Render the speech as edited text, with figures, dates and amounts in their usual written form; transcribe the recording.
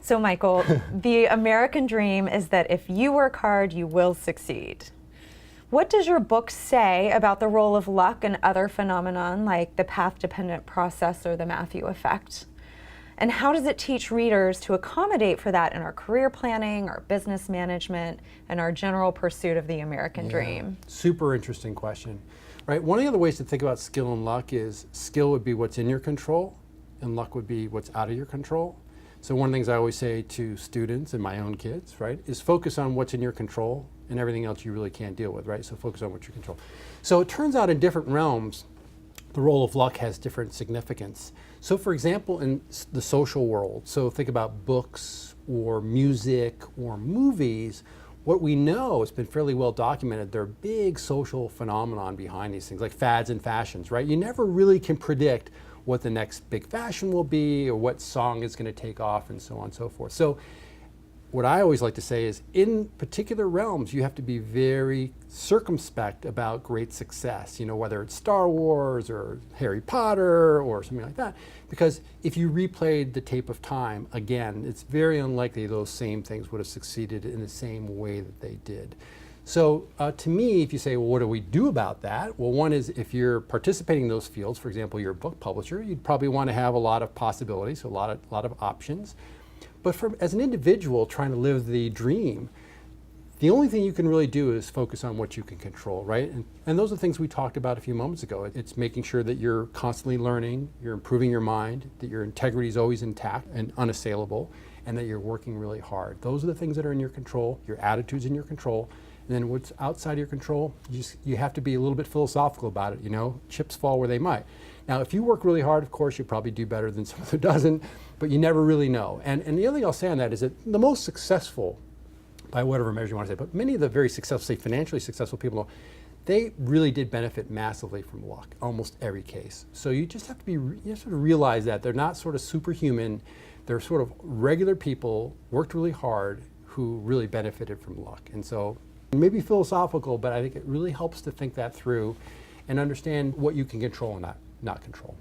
So Michael, the American dream is that if you work hard, you will succeed. What does your book say about the role of luck and other phenomenon like the path-dependent process or the Matthew effect? And how does it teach readers to accommodate for that in our career planning, our business management, and our general pursuit of the American dream? Super interesting question. Right? One of the other ways to think about skill and luck is skill would be what's in your control, and luck would be what's out of your control. So one of the things I always say to students and my own kids, right, is focus on what's in your control and everything else you really can't deal with, right? So focus on what you control. So it turns out in different realms, the role of luck has different significance. So for example, in the social world, so think about books or music or movies, what we know, it's been fairly well documented, there are big social phenomenon behind these things, like fads and fashions, right? You never really can predict what the next big fashion will be or what song is going to take off and so on and so forth. So what I always like to say is in particular realms, you have to be very circumspect about great success, you know, whether it's Star Wars or Harry Potter or something like that, because if you replayed the tape of time again, it's very unlikely those same things would have succeeded in the same way that they did. So to me, if you say, well, what do we do about that? Well, one is if you're participating in those fields, for example, you're a book publisher, you'd probably want to have a lot of possibilities, a lot of options. But as an individual trying to live the dream, the only thing you can really do is focus on what you can control, right? And those are things we talked about a few moments ago. It's making sure that you're constantly learning, you're improving your mind, that your integrity is always intact and unassailable, and that you're working really hard. Those are the things that are in your control, your attitude's in your control. And then what's outside of your control, you have to be a little bit philosophical about it, you know? Chips fall where they might. Now, if you work really hard, of course, you'll probably do better than someone who doesn't, but you never really know. And the other thing I'll say on that is that the most successful, by whatever measure you want to say, but many of the very successful, say financially successful people, they really did benefit massively from luck, almost every case. So you just have to realize that they're not sort of superhuman, they're sort of regular people, worked really hard, who really benefited from luck. And so, maybe philosophical, but I think it really helps to think that through and understand what you can control and not control.